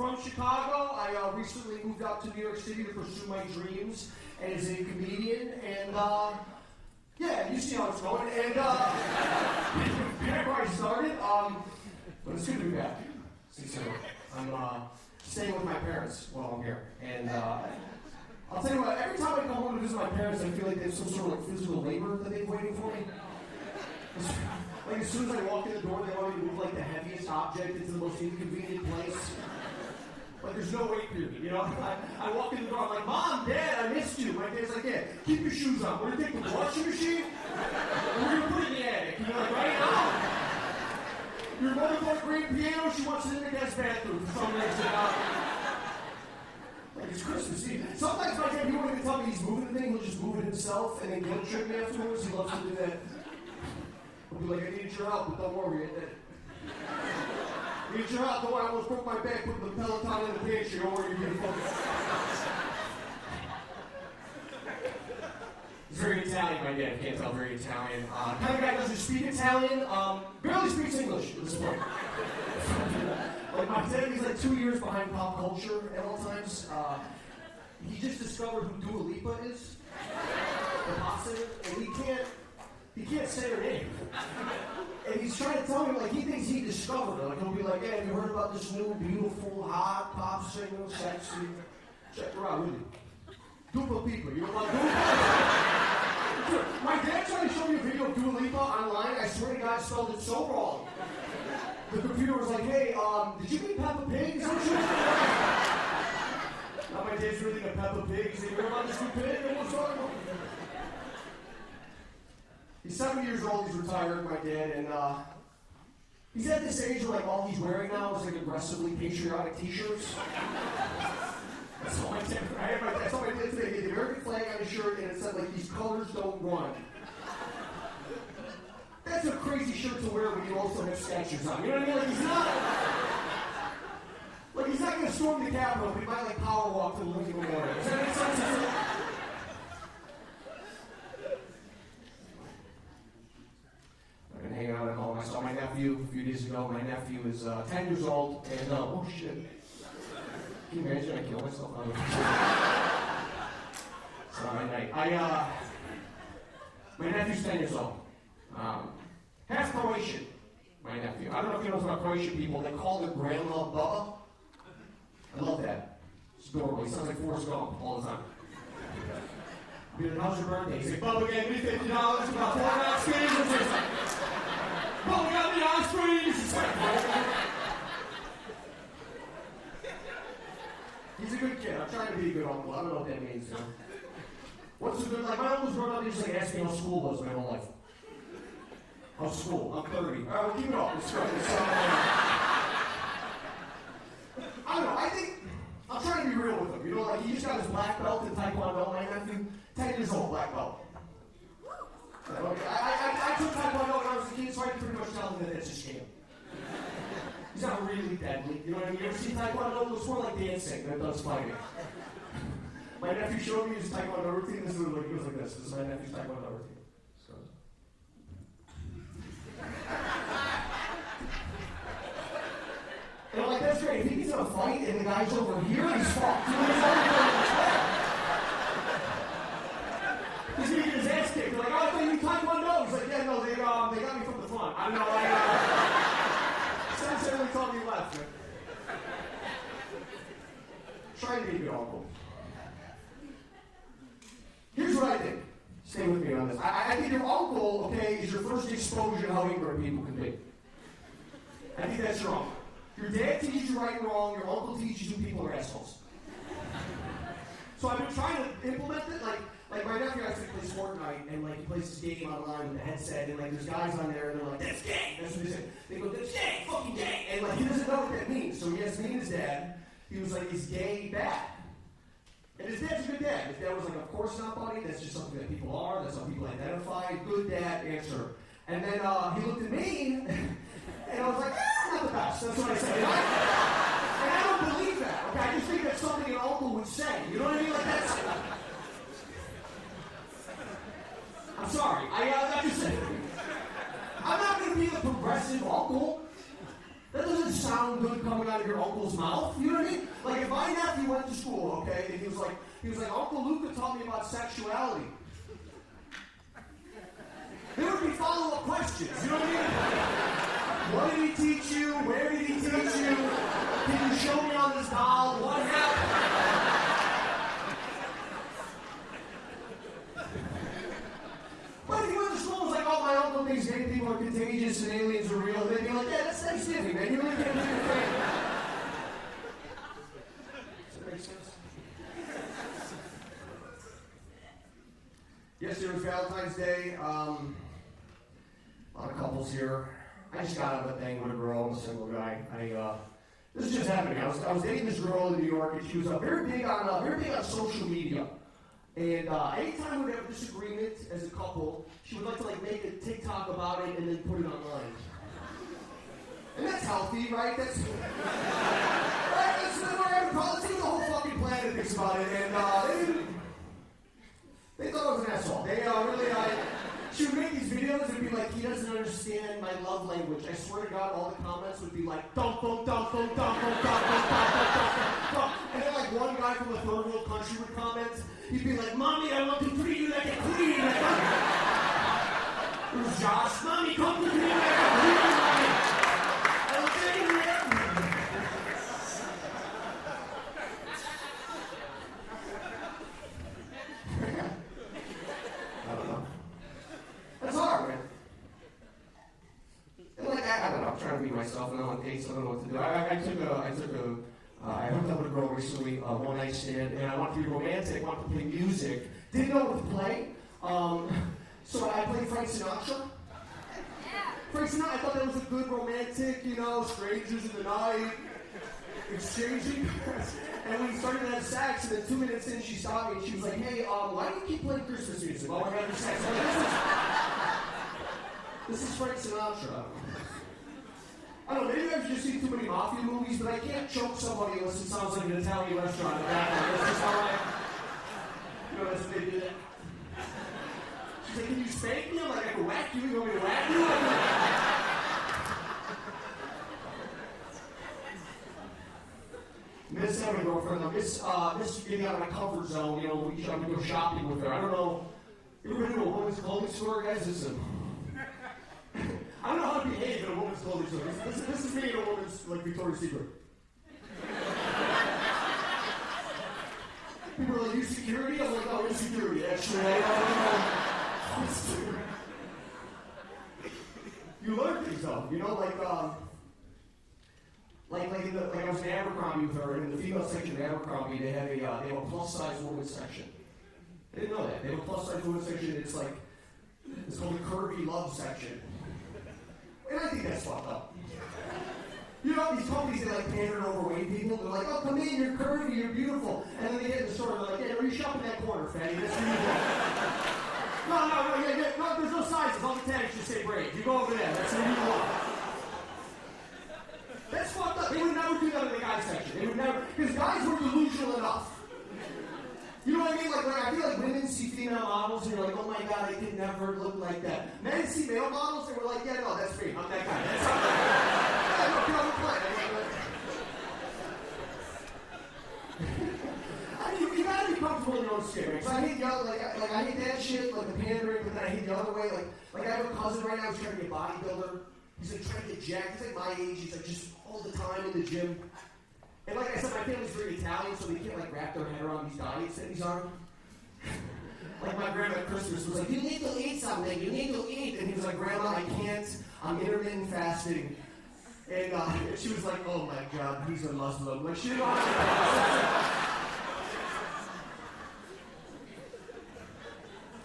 from Chicago. I recently moved out to New York City to pursue my dreams as a comedian, and yeah, you see how it's going. And before I started, but it's good to be back. So I'm staying with my parents while I'm here, and I'll tell you what. Every time I come home to visit my parents, I feel like they have some sort of like physical labor that they're waiting for me. Like as soon as I walk in the door, they want me to move like the heaviest object into the most inconvenient place. Like there's no wait period, you know? I walk in the door, I'm like, Mom, Dad, I missed you. My dad's like, yeah, keep your shoes on. We're gonna take the washing machine, and we're gonna put it in the attic. And you're like, right now? Your mother bought a great piano, she wants it in the guest bathroom for some reason. Like it's Christmas Eve. Sometimes my dad, he won't even tell me he's moving the thing, he'll just move it himself and then guilt trip me afterwards. He loves to do that. He'll be like, I need your help, but don't worry. I need your help, don't worry, I almost broke my back putting the Peloton in the pantry, don't worry, you're gonna focus. He's very Italian, my dad, can't tell, very Italian. Kind of guy doesn't speak Italian, barely speaks English at this point. Like my dad, he's like 2 years behind pop culture at all times. He just discovered who Dua Lipa is, the pop singer, and he can't say her name. And he's trying to tell me, like, he thinks he discovered her. Like, he'll be like, hey, have you heard about this new, beautiful, hot pop singer, sexy? Check her out, will you? Dua Lipa, you know what Dude, my dad tried to show me a video of Dua Lipa online. I swear to God, I spelled it so wrong. The computer was like, hey, did you mean Peppa Pig? Is that what you were? Now my dad's reading a Peppa Pig. He's like, you heard about this new pig? And what's wrong? He's 70 years old, he's retired, my dad, and he's at this age where like all he's wearing now is like aggressively patriotic t-shirts. That's all my dad, I saw my dad today, he had the American flag on his shirt and it said like, these colors don't run. That's a crazy shirt to wear when you also have statues on, you know what I mean? Like he's not gonna storm the Capitol, but he might like power walk to the Lincoln Memorial. Does that make sense? I've been hanging out at home. I saw my nephew a few days ago. My nephew is 10 years old, and oh shit. Can you imagine I kill myself? It's not my night. My nephew's 10 years old. Half Croatian, my nephew. I don't know if you know about Croatian people. They call their grandma Bubba. I love that. It's adorable. He sounds like Forrest Gump all the time. Be like, how's your birthday? He's like, Bubba gave me $50 about 4 ounce creams. Bubba got me ice creams. He's a good kid. I'm trying to be a good uncle. I don't know what that means. You know? What's a good, like my uncle's growing up, he just like asked me how school was my whole life. How's school? I'm 30. All right, well, keep it up. Let's go. I don't know. I think I'm trying to be real with him. You know, like he just got his black belt in Taekwondo. My nephew, 10 years old, black belt. I took Taekwondo when I was a kid, so I can pretty much tell him that it's a scam. He's not really deadly. You know what I mean? You ever see Taekwondo? It's more like dancing than it does fighting. My nephew showed me his Taekwondo routine. This is like, he goes like this. This is my nephew's Taekwondo routine. So. And I'm like, that's great. If he gets in a fight and the guy's over here, he's fucked. He's gonna get his ass kicked. They're like, oh, I thought you Taekwondo. He's like, yeah, no, they got me from the front. I don't know, Since everyone told me left, man. Trying to be a good uncle. Here's what I think. Stay with me on this. I think your uncle, okay, is your first exposure to how ignorant people can be. I think that's your uncle. Your dad teaches you right and wrong. Your uncle teaches you people are assholes. So I've been trying to implement it. Like my nephew actually plays Fortnite, and like he plays this game online with a headset, and like there's guys on there, and they're like, that's gay. That's what they say. They go, that's gay, fucking gay. And like he doesn't know what that means. So he asked me and his dad. He was like, is gay bad? And his dad's a good dad. His dad was like, of course not, buddy. That's just something that people are. That's how people identify. Good dad answer. And then he looked at me, and I was like, not the best. That's what I said. And I don't believe that. Okay, I just think that's something an uncle would say. You know what I mean? Like that's. I'm sorry. I just said. I'm not going to be the progressive uncle. That doesn't sound good liquid coming out of your uncle's mouth. You know what I mean? Like if my nephew went to school, okay, and he was like, Uncle Luca taught me about sexuality. There would be follow-up questions. You know what I mean? What did he teach you? Where did he teach you? Can you show me on this doll? What happened? But if you went to school and was like, oh, my uncle thinks gay people are contagious and aliens are real, they'd be like, yeah, that's Thanksgiving, man. You really can't do your thing. Does that make sense? Yesterday was Valentine's Day. A lot of couples here. I just got out of a thing with a girl. I'm a single guy. This is just happening. I was dating this girl in New York, and she was very big on social media. And anytime we would have a disagreement as a couple, she would like to make a TikTok about it and then put it online. And that's healthy, right? That's right. That's what we're having problems. The whole fucking planet thinks about it, and they thought I was an asshole. They she would make these videos and be like, he doesn't understand my love language. I swear to God, all the comments would be like, dunk, dunk, dunk, dunk, dunk, dunk, dunk, dunk, dunk, dunk. And then one guy from a third world country would comment. He'd be like, Mommy, I want to treat you like a queen. It was Josh. Mommy, come to me like a queen. I was saying that. I don't know. That's hard, man. And I don't know, I'm trying to be myself and I'm on dates, so I don't know what to do. I hooked up with a girl recently, one night stand, and I wanted to be romantic, wanted to play music. Didn't know what to play, so I played Frank Sinatra. Frank Sinatra, I thought that was a good romantic, strangers in the night, exchanging. And we started to have sex, and then 2 minutes in, she stopped me, and she was like, hey, why do you keep playing Christmas music while we're having sex? This is Frank Sinatra. I don't know, maybe I've just seen too many mafia movies, but I can't choke somebody unless it sounds like an Italian restaurant in the background. That's just how that's what they do that. She's like, can you spank me? I'm like, I can whack you. You want me to whack you? Miss having a girlfriend. Miss getting out of my comfort zone, we try to go shopping with her. I don't know. You ever been to a woman's clothing store, guys? I don't know how to behave in a woman's clothing store. This is me in a woman's, Victoria's Secret. People are like, you security? I'm like, oh, insecurity, actually. You learn things, though. I was in Abercrombie with her, and in the female section of Abercrombie, they have a plus-size women's section. I didn't know that. They have a plus-size women's section, it's called the curvy love section. And I think that's fucked up. These companies, they pander to overweight people. They're like, oh, come in, you're curvy, you're beautiful. And then they get in the store, and they're like, yeah, you shop in that corner, fatty. That's where you go. No, there's no sizes. All the tags just say braids. You go over there. That's where you go. That's fucked up. They would never do that in the guy section. They would never, because guys were delusional enough. You know what I mean? I feel like women see female models and you're like, oh my God, I could never look like that. Men see male models and we're like, yeah, no, that's me. I'm that guy. That's not that. Yeah, no, get on the plane. You gotta be comfortable in your own skin, right? Because I hate the other, I hate that shit, the pandering, but then I hate the other way. I have a cousin right now who's trying to be a bodybuilder. He's trying to get jacked. He's my age. He's just all the time in the gym. And like I said, my family's very Italian, so they can't wrap their head around these diets that he's on. My grandma at Christmas was like, you need to eat something, you need to eat. And he was like, Grandma, I can't, I'm intermittent fasting. And she was like, oh my God, he's a Muslim. She didn't know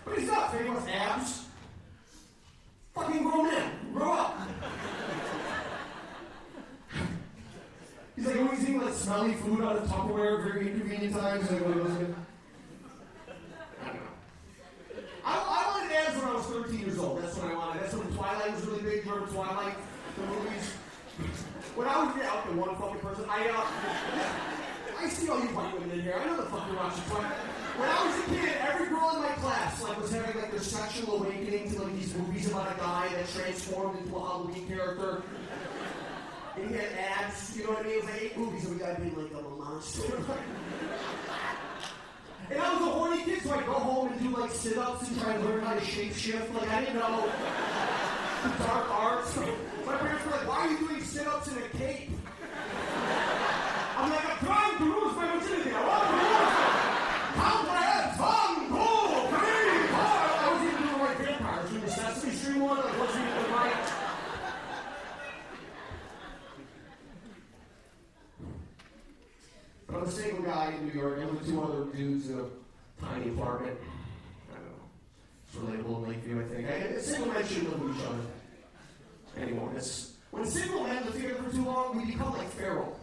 But he's not, he wants abs. Fucking grown man, grow up. He's always eating smelly food out of Tupperware at very inconvenient times. I don't know. I wanted abs when I was 13 years old. That's what I wanted. That's when Twilight was really big. Remember Twilight? The movies? When I was out the one fucking person, I see all you white women in here. I know the fuck you're watching Twilight. When I was a kid, every girl in my class was having their sexual awakening to these movies about a guy that transformed into a Halloween character. And he had abs, you know what I mean? It was like 8 movies, and we got to be like, I'm a monster. And I was a horny kid, so I'd go home and do like sit-ups and try to learn how to shape-shift. Like, I didn't know the dark arts. My parents were like, why are you doing sit-ups in a cape? I'm like, I'm trying to lose my virginity. I want to lose it. Count my heads. 1, 2, 3, 4. I wasn't even doing the right vampires. Doing the Sesame Street one. Like, wasn't even the right. But I'm a single guy in New York. I'm with 2 other dudes in a tiny apartment. I don't know. It's relatable in Lakeview, I think. Single men shouldn't live with each other anymore. When single men live together for too long, we become like Ferro.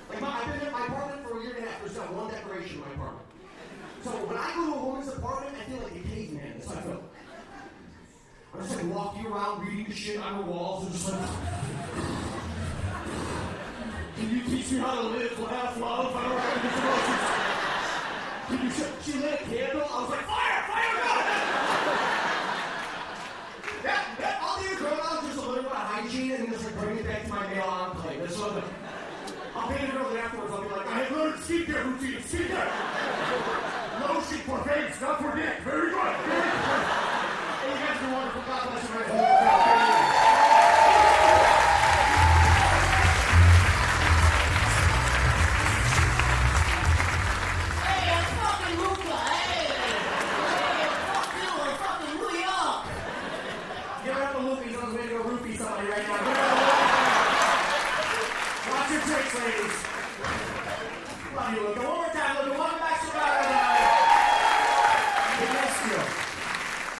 Like, I've been in my apartment for a year and a half. There's not one decoration in my apartment. So when I go to a woman's apartment, I feel like a caveman. That's how I feel. I'm just like walking around, reading the shit on the walls, and just like, can you teach me how to live, laugh, love? I don't know how to do emotions. She lit a candle. I was like, fire, go! I'll need a girl out just a little bit of hygiene and just like bring it back to my male enclave. That's what I'll pay the girl that afterwards. I'll be like, I have learned skincare routine. Skincare. Lotion for face, not for dick. Very good. Hey, you guys are wonderful. God bless you. Hey, I'm fucking Luca. Hey, fuck you. I'm fucking New York. Give it up to Luffy's on his way to go roofie somebody right now. Watch your tricks, ladies. Love you, Luca.